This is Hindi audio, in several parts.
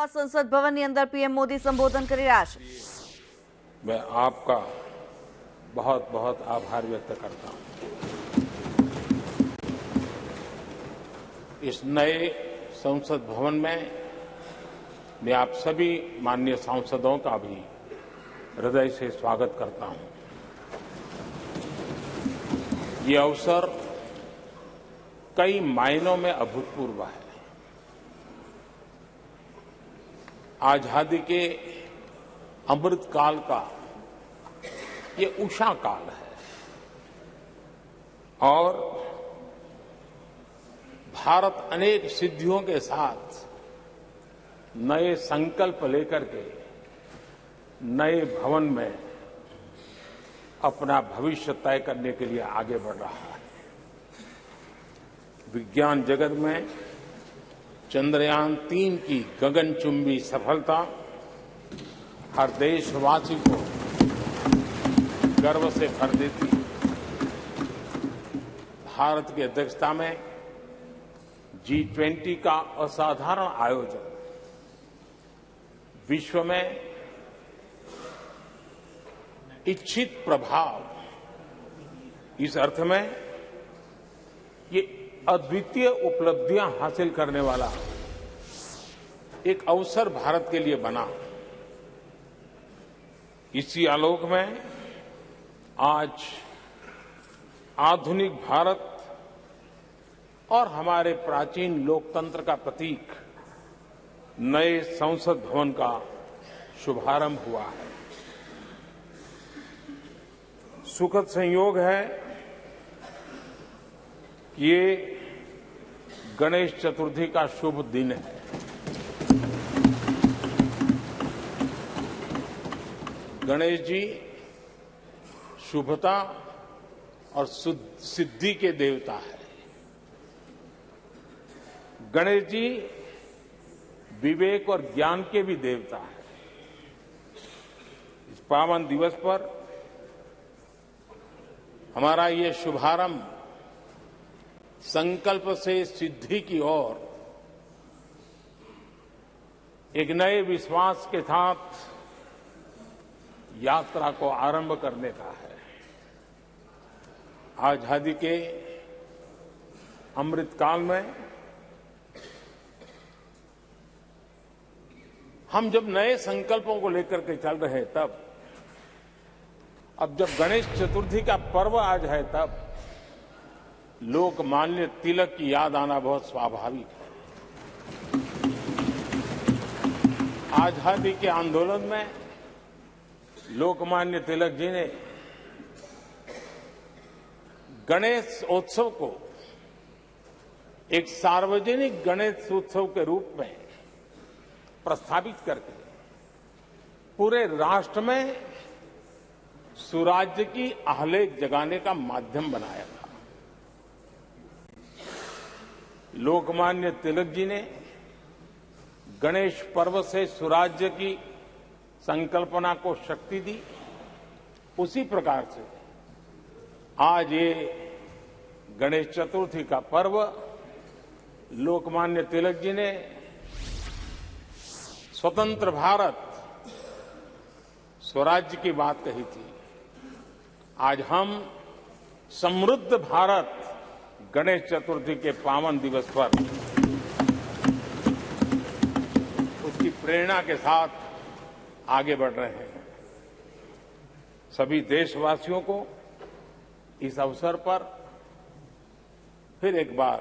અમદાવાદ સંસદ ભવનની અંદર પીએમ મોદી સંબોધન કરી રહ્યા છે। मैं आपका बहुत बहुत आभार व्यक्त करता हूं। इस नए संसद भवन में मैं आप सभी माननीय सांसदों का भी हृदय से स्वागत करता हूं। ये अवसर कई मायनों में अभूतपूर्व है। आजादी के अमृत काल का ये उषा काल है और भारत अनेक सिद्धियों के साथ नए संकल्प लेकर के नए भवन में अपना भविष्य तय करने के लिए आगे बढ़ रहा है। विज्ञान जगत में चंद्रयान-3 की गगनचुंबी सफलता हर देशवासी को गर्व से भर देती है। भारत की अध्यक्षता में G20 का असाधारण आयोजन विश्व में इच्छित प्रभाव, इस अर्थ में ये अद्वितीय उपलब्धियां हासिल करने वाला एक अवसर भारत के लिए बना। इसी आलोक में आज आधुनिक भारत और हमारे प्राचीन लोकतंत्र का प्रतीक नए संसद भवन का शुभारंभ हुआ है। सुखद संयोग है कि ये गणेश चतुर्थी का शुभ दिन है। गणेश जी शुभता और सिद्धि के देवता है। गणेश जी विवेक और ज्ञान के भी देवता है। इस पावन दिवस पर हमारा ये शुभारंभ संकल्प से सिद्धि की ओर एक नए विश्वास के साथ यात्रा को आरंभ करने का है। आजादी के अमृत काल में हम जब नए संकल्पों को लेकर के चल रहे हैं, तब अब जब गणेश चतुर्थी का पर्व आज है, तब लोकमान्य तिलक की याद आना बहुत स्वाभाविक है। आजादी के आंदोलन में लोकमान्य तिलक जी ने गणेश उत्सव को एक सार्वजनिक गणेश उत्सव के रूप में प्रस्तावित करके पूरे राष्ट्र में सुराज्य की आहलेख जगाने का माध्यम बनाया था। लोकमान्य तिलक जी ने गणेश पर्व से सुराज्य की संकल्पना को शक्ति दी। उसी प्रकार से आज ये गणेश चतुर्थी का पर्व लोकमान्य तिलक जी ने स्वतंत्र भारत, स्वराज्य की बात कही थी। आज हम समृद्ध भारत गणेश चतुर्थी के पावन दिवस पर उसकी प्रेरणा के साथ आगे बढ़ रहे हैं। सभी देशवासियों को इस अवसर पर फिर एक बार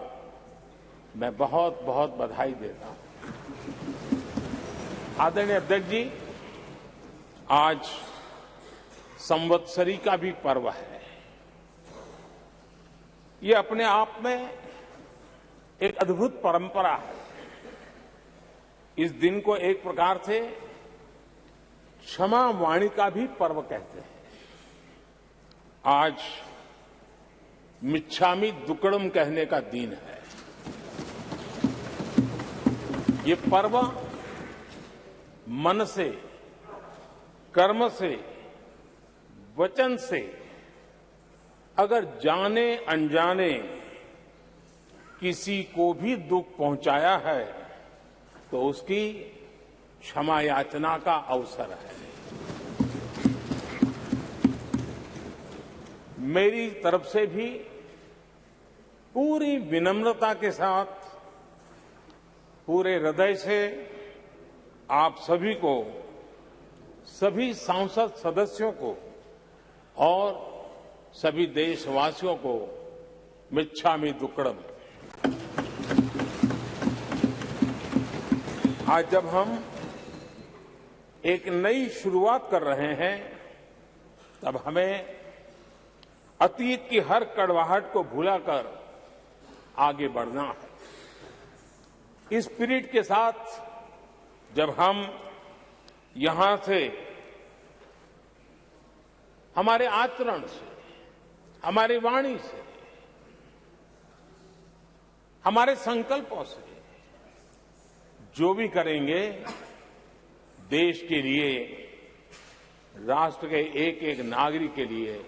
मैं बहुत बहुत बधाई देता हूं। आदरणीय अध्यक्ष जी, आज संवत्सरी का भी पर्व है। ये अपने आप में एक अद्भुत परंपरा है। इस दिन को एक प्रकार से क्षमा वाणी का भी पर्व कहते हैं। आज मिच्छामी दुक्कड़म कहने का दिन है। ये पर्व मन से, कर्म से, वचन से अगर जाने अनजाने किसी को भी दुख पहुंचाया है तो उसकी क्षमा याचना का अवसर है। मेरी तरफ से भी पूरी विनम्रता के साथ, पूरे हृदय से आप सभी को, सभी सांसद सदस्यों को और सभी देशवासियों को मिच्छामि दुक्कड़म। आज जब हम एक नई शुरुआत कर रहे हैं, तब हमें अतीत की हर कड़वाहट को भुलाकर आगे बढ़ना है। इस स्पिरिट के साथ जब हम यहां से, हमारे आचरण से, हमारी वाणी से, हमारे संकल्पों से जो भी करेंगे, देश के लिए, राष्ट्र के एक एक नागरिक के लिए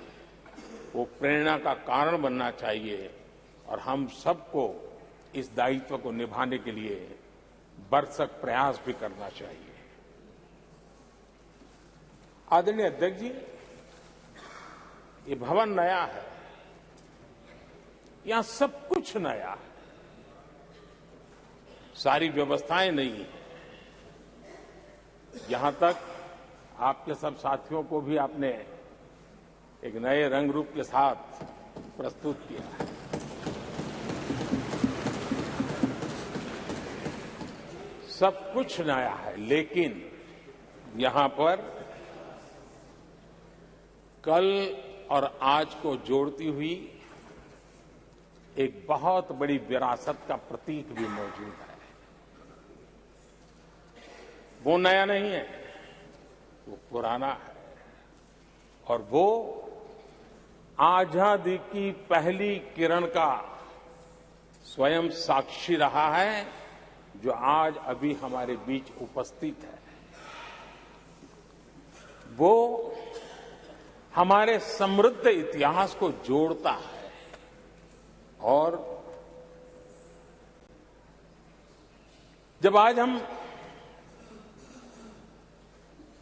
वो प्रेरणा का कारण बनना चाहिए और हम सबको इस दायित्व को निभाने के लिए भरसक प्रयास भी करना चाहिए। आदरणीय अध्यक्ष जी, ये भवन नया है, यहां सब कुछ नया है, सारी व्यवस्थाएं नई हैं। यहां तक आपके सब साथियों को भी आपने एक नए रंग रूप के साथ प्रस्तुत किया है। सब कुछ नया है, लेकिन यहां पर कल और आज को जोड़ती हुई एक बहुत बड़ी विरासत का प्रतीक भी मौजूद है। वो नया नहीं है, वो पुराना है और वो आजादी की पहली किरण का स्वयं साक्षी रहा है, जो आज अभी हमारे बीच उपस्थित है। वो हमारे समृद्ध इतिहास को जोड़ता है और जब आज हम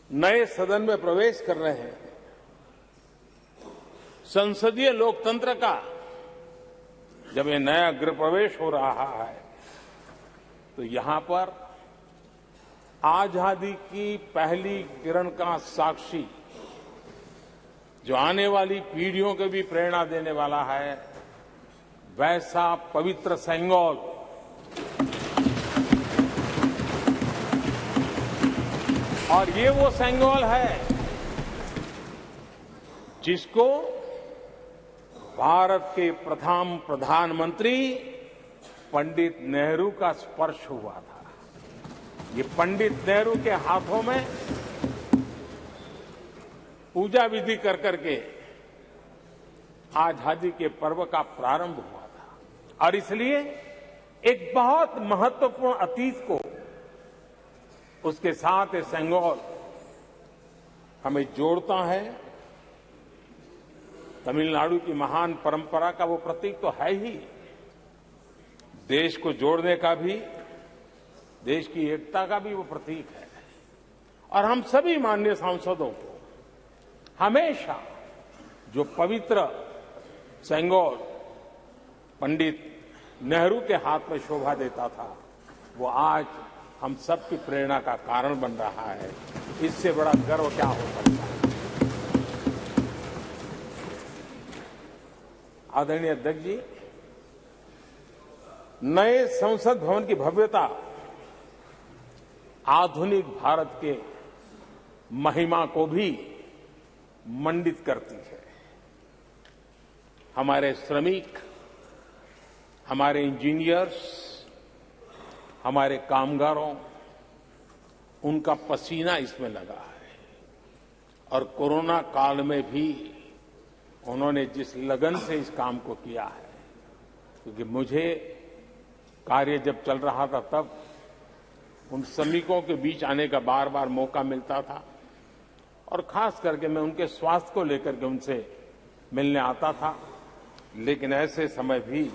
नए सदन में प्रवेश कर रहे हैं, संसदीय लोकतंत्र का जब ये नया गृह प्रवेश हो रहा है, तो यहां पर आजादी की पहली किरण का साक्षी, जो आने वाली पीढ़ियों को भी प्रेरणा देने वाला है, वैसा पवित्र सेंगोल और ये वो सेंगोल है जिसको भारत के प्रथम प्रधानमंत्री पंडित नेहरू का स्पर्श हुआ था। ये पंडित नेहरू के हाथों में पूजा विधि कर करके आजादी के पर्व का प्रारंभ हुआ था और इसलिए एक बहुत महत्वपूर्ण अतीत को उसके साथ ये सेंगोल हमें जोड़ता है। तमिलनाडु की महान परंपरा का वो प्रतीक तो है ही, देश को जोड़ने का भी, देश की एकता का भी वो प्रतीक है। और हम सभी माननीय सांसदों को हमेशा जो पवित्र सेंगोल पंडित नेहरू के हाथ में शोभा देता था, वो आज हम सबकी प्रेरणा का कारण बन रहा है। इससे बड़ा गर्व क्या हो सकता है। आदरणीय अध्यक्ष जी, नए संसद भवन की भव्यता आधुनिक भारत के महिमा को भी मंडित करती है। हमारे श्रमिक, हमारे इंजीनियर्स, हमारे कामगारों, उनका पसीना इसमें लगा है और कोरोना काल में भी उन्होंने जिस लगन से इस काम को किया है, क्योंकि मुझे कार्य जब चल रहा था तब उन श्रमिकों के बीच आने का बार बार मौका मिलता था और खास करके मैं उनके स्वास्थ्य को लेकर के उनसे मिलने आता था। लेकिन ऐसे समय भी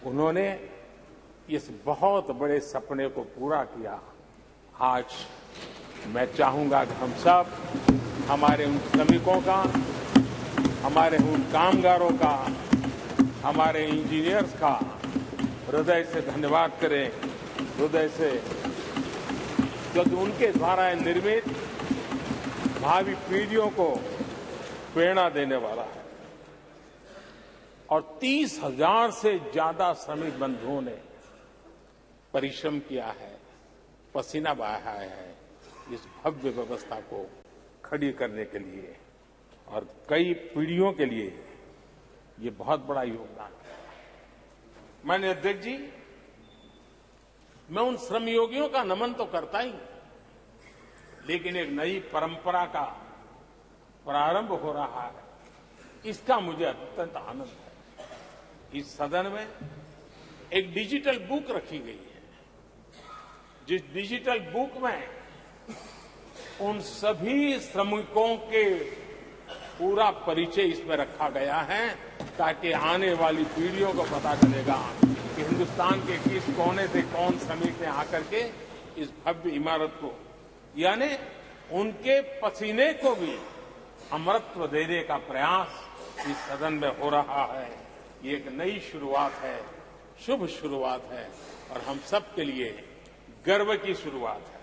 उन्होंने इस बहुत बड़े सपने को पूरा किया आज मैं चाहूंगा कि हम सब हमारे उन श्रमिकों का, हमारे उन कामगारों का, हमारे इंजीनियर्स का हृदय से धन्यवाद करें, हृदय से, क्योंकि उनके द्वारा निर्मित भावी पीढ़ियों को प्रेरणा देने वाला है। और 30,000 से ज्यादा श्रमिक बंधुओं ने परिश्रम किया है, पसीना बहाया है इस भव्य व्यवस्था को खड़ी करने के लिए, और कई पीढ़ियों के लिए ये बहुत बड़ा योगदान है। माननीय अध्यक्ष जी, मैं उन श्रमयोगियों का नमन तो करता ही, लेकिन एक नई परंपरा का प्रारंभ हो रहा है, इसका मुझे अत्यंत आनंद है। इस सदन में एक डिजिटल बुक रखी गई है, जिस डिजिटल बुक में उन सभी श्रमिकों के पूरा परिचय इसमें रखा गया है, ताकि आने वाली पीढ़ियों को पता चलेगा कि हिंदुस्तान के किस कोने से कौन श्रमिक ने आकर के इस भव्य इमारत को, यानी उनके पसीने को भी अमरत्व देने का प्रयास इस सदन में हो रहा है। ये एक नई शुरुआत है, शुभ शुरुआत है, और हम सब के लिए गर्व की शुरुआत है।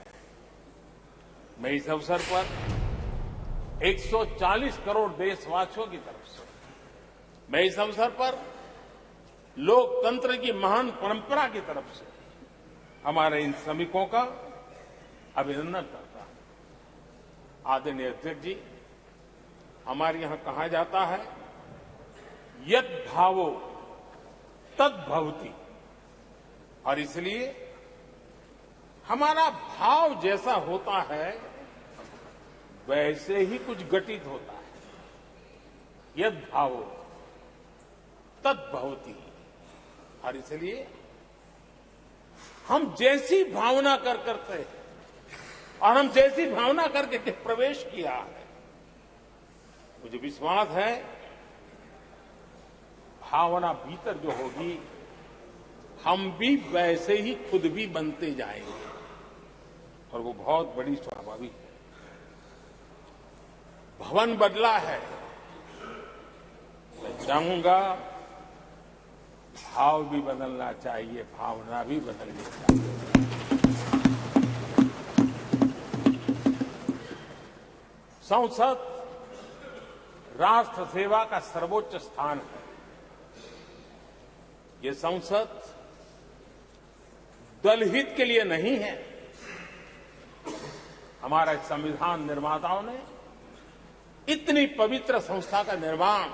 मैं इस अवसर पर 140 करोड़ देशवासियों की तरफ से, मैं इस अवसर पर लोकतंत्र की महान परंपरा की तरफ से हमारे इन श्रमिकों का अभिनंदन करता हूं। आदरणीय अध्यक्ष जी, हमारे यहां कहा जाता है, यत् भावो तद् भवति, और इसलिए हमारा भाव जैसा होता है वैसे ही कुछ घटित होता है। यद् भावो तद् भवति, और इसलिए हम जैसी भावना करते हैं और हम जैसी भावना करके प्रवेश किया है, मुझे विश्वास है भावना भीतर जो होगी, हम भी वैसे ही खुद भी बनते जाएंगे, और वो बहुत बड़ी स्वाभाविक है। भवन बदला है, मैं चाहूंगा भाव भी बदलना चाहिए, भावना भी बदलनी चाहिए। संसद राष्ट्र सेवा का सर्वोच्च स्थान है। ये संसद दलहित के लिए नहीं है। हमारे संविधान निर्माताओं ने इतनी पवित्र संस्था का निर्माण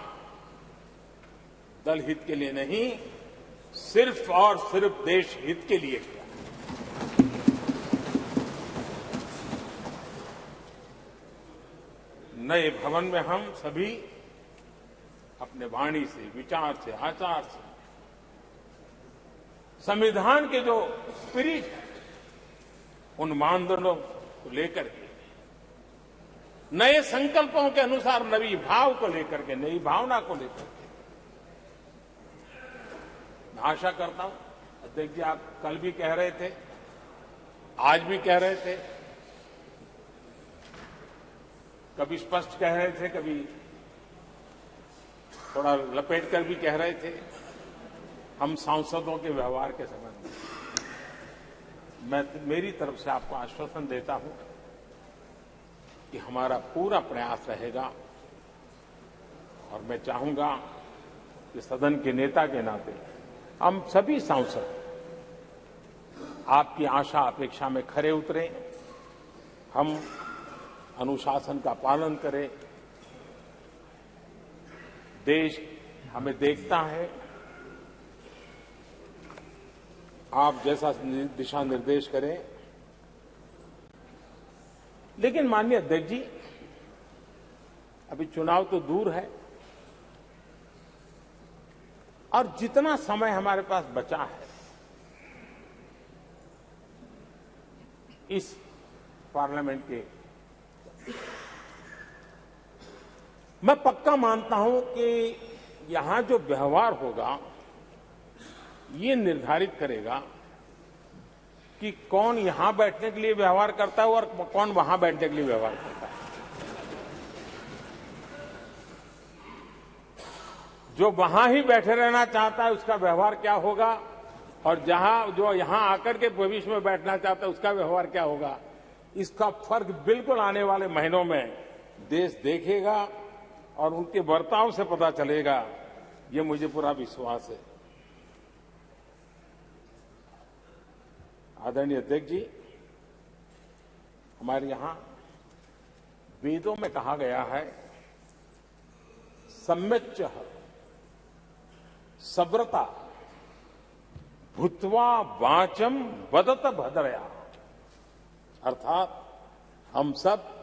दलहित के लिए नहीं, सिर्फ और सिर्फ देश हित के लिए किया। नए भवन में हम सभी अपने वाणी से, विचार से, आचार से संविधान के जो स्पिरिट है, उन मानदंडों को लेकर के, नए संकल्पों के अनुसार नई भाव को लेकर के, नई भावना को लेकर के, मैं आशा करता हूं अध्यक्ष जी, आप कल भी कह रहे थे, आज भी कह रहे थे, कभी स्पष्ट कह रहे थे, कभी थोड़ा लपेट कर भी कह रहे थे, हम सांसदों के व्यवहार के संबंध में मैं मेरी तरफ से आपको आश्वासन देता हूं कि हमारा पूरा प्रयास रहेगा, और मैं चाहूंगा कि सदन के नेता के नाते हम सभी सांसद आपकी आशा अपेक्षा में खरे उतरें, हम अनुशासन का पालन करें। देश हमें देखता है, आप जैसा दिशा निर्देश करें। लेकिन माननीय अध्यक्ष जी, अभी चुनाव तो दूर है, और जितना समय हमारे पास बचा है इस पार्लियामेंट के, मैं पक्का मानता हूं कि यहां जो व्यवहार होगा ये निर्धारित करेगा कि कौन यहां बैठने के लिए व्यवहार करता है और कौन वहां बैठने के लिए व्यवहार करता है। जो वहां ही बैठे रहना चाहता है उसका व्यवहार क्या होगा, और जो यहां आकर के भविष्य में बैठना चाहता है उसका व्यवहार क्या होगा, इसका फर्क बिल्कुल आने वाले महीनों में देश देखेगा और उनके बर्ताव से पता चलेगा, ये मुझे पूरा विश्वास है। आदरणीय अध्यक्ष जी, हमारे यहां वेदों में कहा गया है, सम्यच्च सब्रता भूत्वा वाचम वदत भद्रया, अर्थात हम सब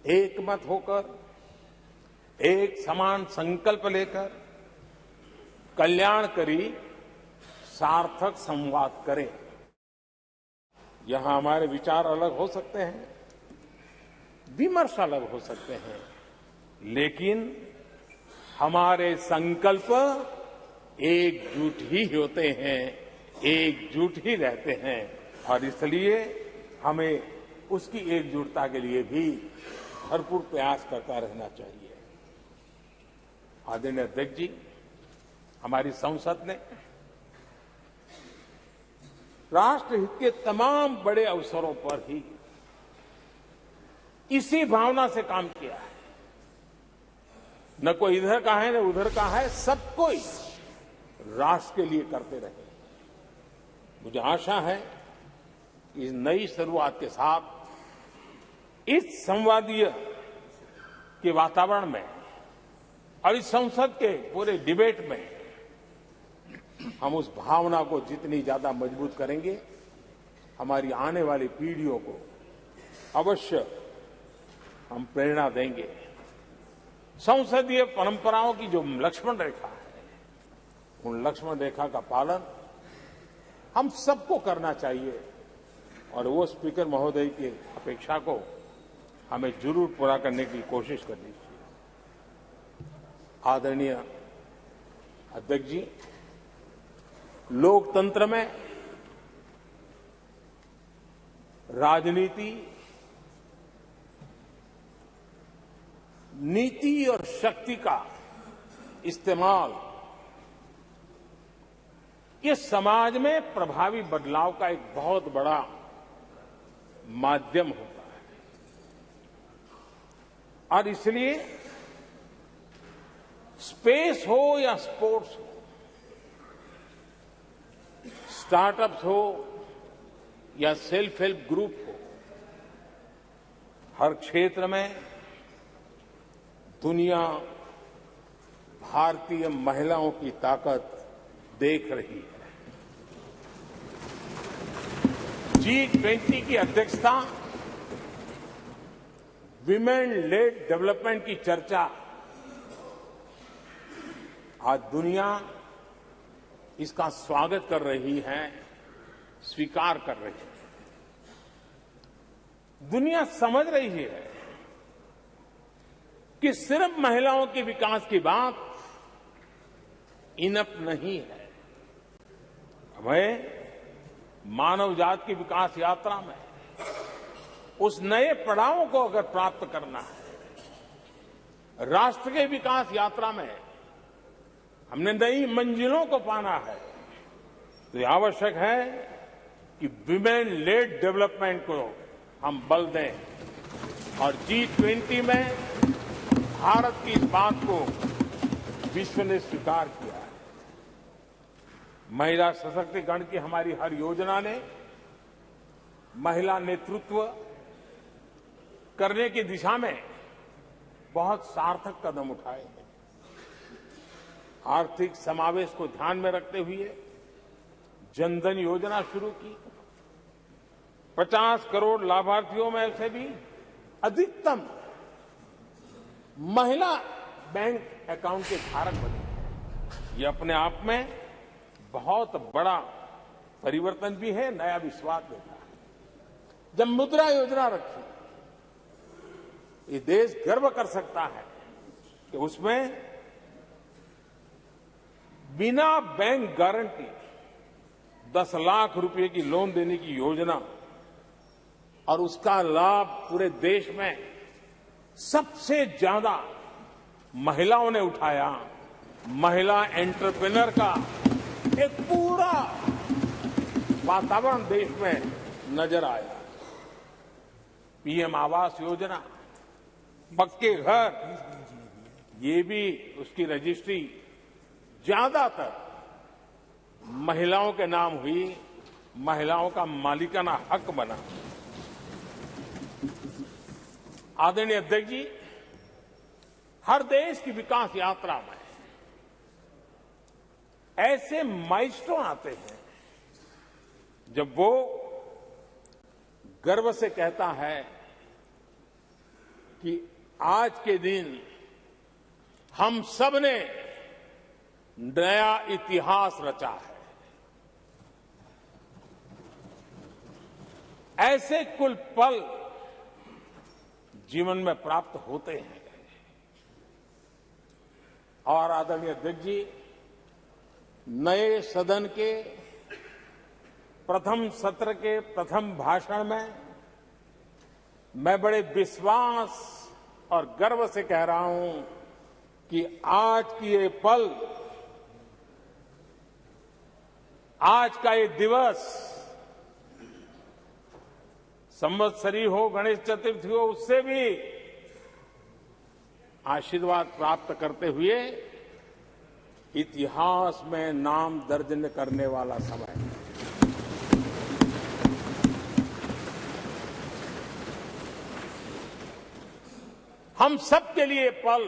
एक मत होकर, एक समान संकल्प लेकर कल्याणकारी सार्थक संवाद करें। यहां हमारे विचार अलग हो सकते हैं, विमर्श अलग हो सकते हैं, लेकिन हमारे संकल्प एकजुट ही होते हैं, एकजुट ही रहते हैं, और इसलिए हमें उसकी एकजुटता के लिए भी भरपूर प्रयास करता रहना चाहिए। आदरणीय अध्यक्ष जी, हमारी संसद ने राष्ट्रहित के तमाम बड़े अवसरों पर ही इसी भावना से काम किया है। न कोई इधर का है न उधर का है, सब कोई राष्ट्र के लिए करते रहे। मुझे आशा है कि इस नई शुरुआत के साथ इस संवादीय के वातावरण में और इस संसद के पूरे डिबेट में हम उस भावना को जितनी ज्यादा मजबूत करेंगे, हमारी आने वाली पीढ़ियों को अवश्य हम प्रेरणा देंगे। संसदीय परंपराओं की जो लक्ष्मण रेखा है, उन लक्ष्मण रेखा का पालन हम सबको करना चाहिए, और वो स्पीकर महोदय की अपेक्षा को हमें जरूर पूरा करने की कोशिश करनी चाहिए। आदरणीय अध्यक्ष जी, लोकतंत्र में राजनीति, नीति और शक्ति का इस्तेमाल ये समाज में प्रभावी बदलाव का एक बहुत बड़ा माध्यम होता है, और इसलिए स्पेस हो या स्पोर्ट्स हो, स्टार्टअप्स हो या सेल्फ हेल्प ग्रुप हो, हर क्षेत्र में दुनिया भारतीय महिलाओं की ताकत देख रही है। G20 की अध्यक्षता, विमेन लेड डेवलपमेंट की चर्चा, आज दुनिया इसका स्वागत कर रही है, स्वीकार कर रही है। दुनिया समझ रही है कि सिर्फ महिलाओं के विकास की बात इनफ नहीं है। हमें मानव जाति की विकास यात्रा में उस नए पड़ाव को अगर प्राप्त करना है, राष्ट्र के विकास यात्रा में हमने नई मंजिलों को पाना है, तो ये आवश्यक है कि विमेन लेड डेवलपमेंट को हम बल दें, और G20 में भारत की इस बात को विश्व ने स्वीकार किया है। महिला सशक्तिकरण की हमारी हर योजना ने महिला नेतृत्व करने की दिशा में बहुत सार्थक कदम उठाए हैं। आर्थिक समावेश को ध्यान में रखते हुए जनधन योजना शुरू की, 50 करोड़ लाभार्थियों में से भी अधिकतम महिला बैंक अकाउंट के धारक बने। ये अपने आप में बहुत बड़ा परिवर्तन भी है, नया विश्वास देता है। जब मुद्रा योजना रखी, ये देश गर्व कर सकता है कि उसमें बिना बैंक गारंटी, 10 लाख रुपए की लोन देने की योजना और उसका लाभ पूरे देश में सबसे ज्यादा महिलाओं ने उठाया। महिला एंटरप्रेन्योर का एक पूरा वातावरण देश में नजर आया। पीएम आवास योजना, पक्के घर, ये भी उसकी रजिस्ट्री ज्यादातर महिलाओं के नाम हुई, महिलाओं का मालिकाना हक बना। आदरणीय अध्यक्ष जी, हर देश की विकास यात्रा में ऐसे माइलस्टोन आते हैं जब वो गर्व से कहता है कि आज के दिन हम सब ने नया इतिहास रचा है। ऐसे कुल पल जीवन में प्राप्त होते हैं। और आदरणीय अध्यक्ष जी, नए सदन के प्रथम सत्र के प्रथम भाषण में मैं बड़े विश्वास और गर्व से कह रहा हूं कि आज की ये पल, आज का ये दिवस, संवत्सरी हो, गणेश चतुर्थी हो, उससे भी आशीर्वाद प्राप्त करते हुए इतिहास में नाम दर्ज करने वाला समय है। हम सबके लिए पल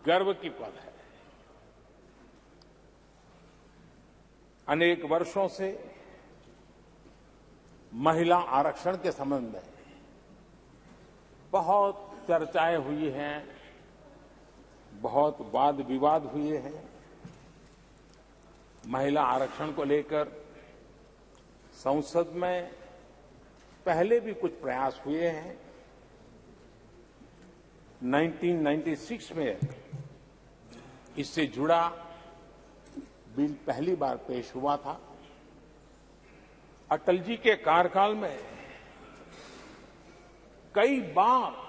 गर्व की पल है। अनेक वर्षों से महिला आरक्षण के संबंध में बहुत चर्चाएं हुई हैं, बहुत वाद विवाद हुए हैं। महिला आरक्षण को लेकर संसद में पहले भी कुछ प्रयास हुए हैं। 1996 में इससे जुड़ा बिल पहली बार पेश हुआ था। अटल जी के कार्यकाल में कई बार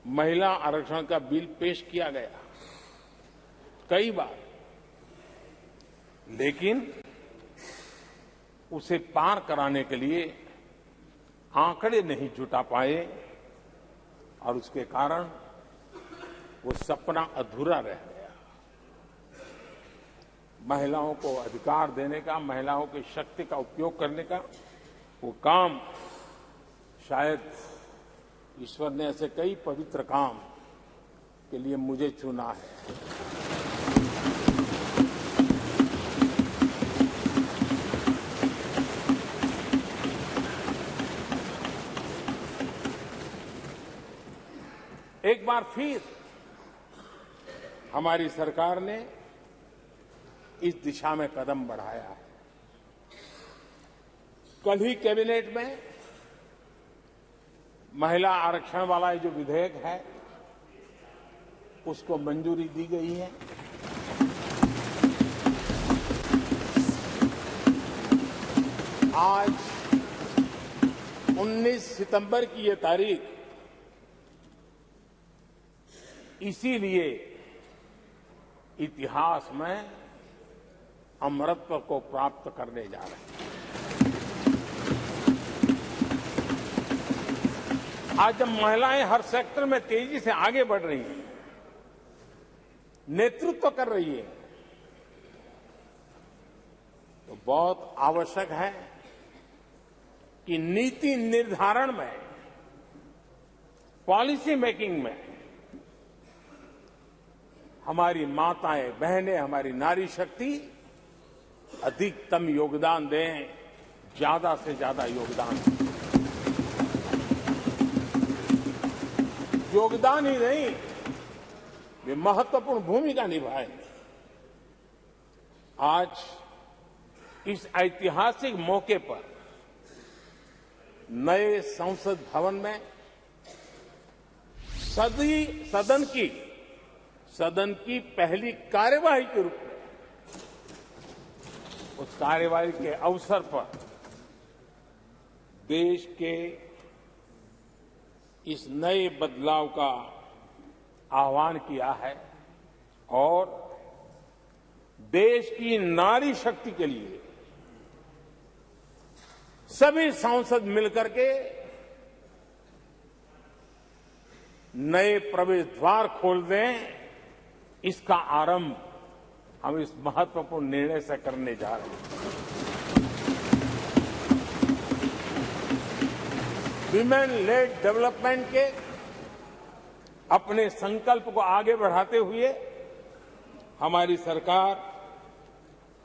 महिला आरक्षण का बिल पेश किया गया, कई बार, लेकिन उसे पार कराने के लिए आंकड़े नहीं जुटा पाए और उसके कारण वो सपना अधूरा रह गया। महिलाओं को अधिकार देने का, महिलाओं की शक्ति का उपयोग करने का वो काम, शायद ईश्वर ने ऐसे कई पवित्र काम के लिए मुझे चुना है। एक बार फिर हमारी सरकार ने इस दिशा में कदम बढ़ाया है। कल ही कैबिनेट में महिला आरक्षण वाला जो विधेयक है उसको मंजूरी दी गई है। आज 19 सितंबर की ये तारीख इसीलिए इतिहास में अमरत्व को प्राप्त करने जा रहे हैं। आज जब महिलाएं हर सेक्टर में तेजी से आगे बढ़ रही हैं, नेतृत्व कर रही है, तो बहुत आवश्यक है कि नीति निर्धारण में, पॉलिसी मेकिंग में हमारी माताएं, बहनें, हमारी नारी शक्ति अधिकतम योगदान दें, ज्यादा से ज्यादा योगदान दें। योगदान ही नहीं, वे महत्वपूर्ण भूमिका निभाएंगे। आज इस ऐतिहासिक मौके पर नए संसद भवन में सदन की पहली कार्यवाही के रूप में उस कार्यवाही के अवसर पर देश के इस नए बदलाव का आह्वान किया है और देश की नारी शक्ति के लिए सभी सांसद मिलकर के नए प्रवेश द्वार खोल दें, इसका आरंभ हम इस महत्वपूर्ण निर्णय से करने जा रहे हैं। विमेन लेड डेवलपमेंट के अपने संकल्प को आगे बढ़ाते हुए हमारी सरकार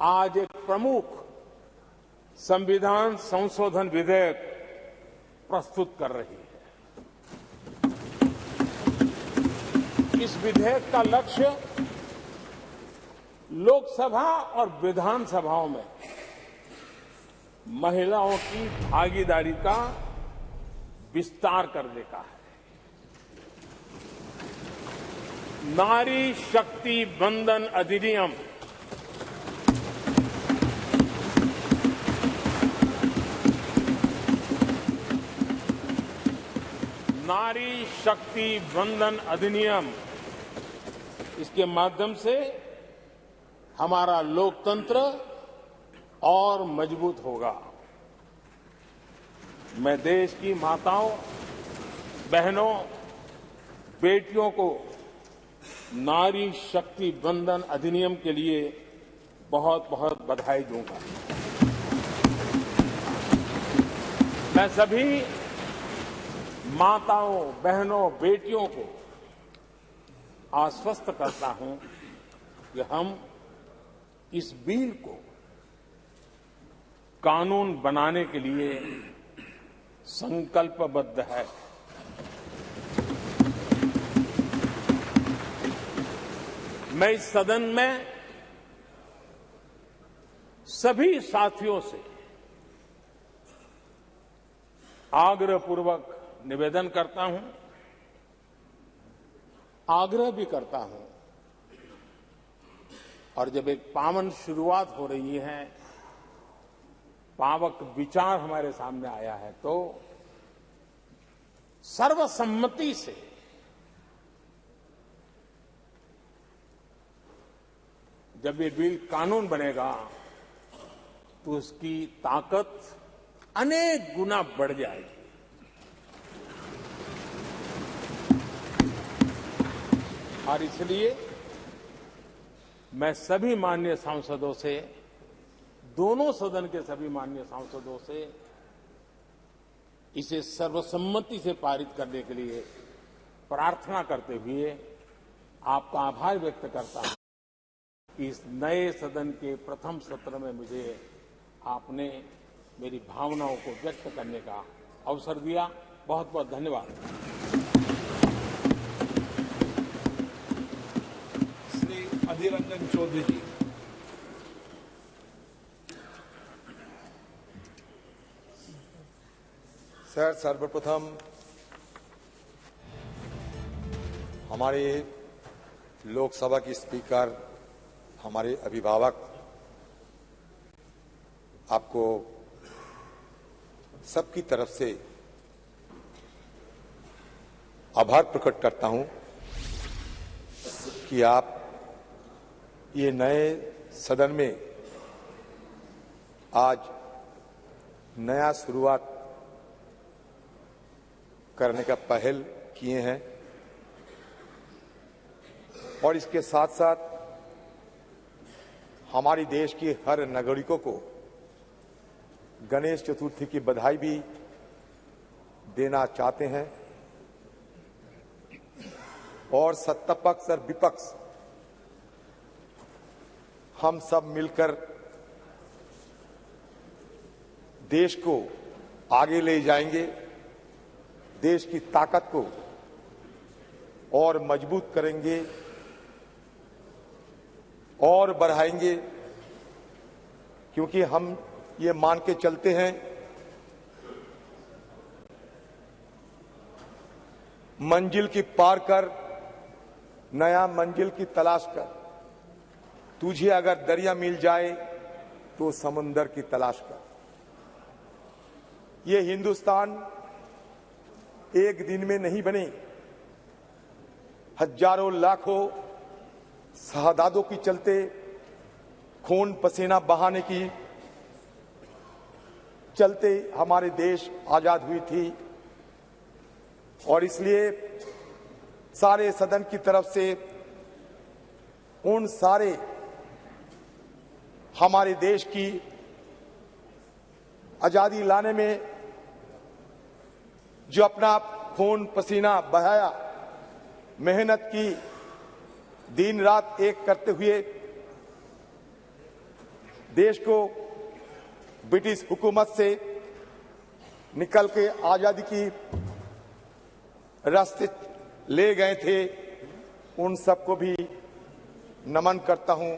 आज एक प्रमुख संविधान संशोधन विधेयक प्रस्तुत कर रही है। इस विधेयक का लक्ष्य लोकसभा और विधानसभाओं में महिलाओं की भागीदारी का विस्तार करने का है। नारी शक्ति बंधन अधिनियम नारी शक्ति बंधन अधिनियम इसके माध्यम से हमारा लोकतंत्र और मजबूत होगा। मैं देश की माताओं, बहनों, बेटियों को नारी शक्ति बंधन अधिनियम के लिए बहुत बहुत बधाई दूंगा। मैं सभी माताओं, बहनों, बेटियों को आश्वस्त करता हूं कि हम इस बिल को कानून बनाने के लिए संकल्पबद्ध है। मैं इस सदन में सभी साथियों से आग्रहपूर्वक निवेदन करता हूं, आग्रह भी करता हूं और जब एक पावन शुरुआत हो रही है, पावक विचार हमारे सामने आया है, तो सर्वसम्मति से जब ये बिल कानून बनेगा तो उसकी ताकत अनेक गुना बढ़ जाएगी। और इसलिए मैं सभी माननीय सांसदों से, दोनों सदन के सभी माननीय सांसदों से इसे सर्वसम्मति से पारित करने के लिए प्रार्थना करते हुए आपका आभार व्यक्त करता हूं कि इस नए सदन के प्रथम सत्र में मुझे आपने मेरी भावनाओं को व्यक्त करने का अवसर दिया। बहुत बहुत धन्यवाद। श्री अधीर रंजन चौधरी जी। सर, सर्वप्रथम हमारे लोकसभा की स्पीकर, हमारे अभिभावक, आपको सबकी तरफ से आभार प्रकट करता हूं कि आप ये नए सदन में आज नया शुरुआत करने का पहल किए हैं और इसके साथ साथ हमारी देश की हर नागरिकों को गणेश चतुर्थी की बधाई भी देना चाहते हैं और सत्ता पक्ष और विपक्ष हम सब मिलकर देश को आगे ले जाएंगे, देश की ताकत को और मजबूत करेंगे और बढ़ाएंगे, क्योंकि हम ये मान के चलते हैं मंजिल की पार कर, नया मंजिल की तलाश कर। तुझे अगर दरिया मिल जाए तो समंदर की तलाश कर। ये हिंदुस्तान एक दिन में नहीं बने, हजारों लाखों शहादातों की चलते खून पसीना बहाने की चलते हमारे देश आजाद हुई थी। और इसलिए सारे सदन की तरफ से उन सारे हमारे देश की आजादी लाने में जो अपना खून पसीना बहाया, मेहनत की, दिन रात एक करते हुए देश को ब्रिटिश हुकूमत से निकल के आजादी की रास्ते ले गए थे, उन सबको भी नमन करता हूं।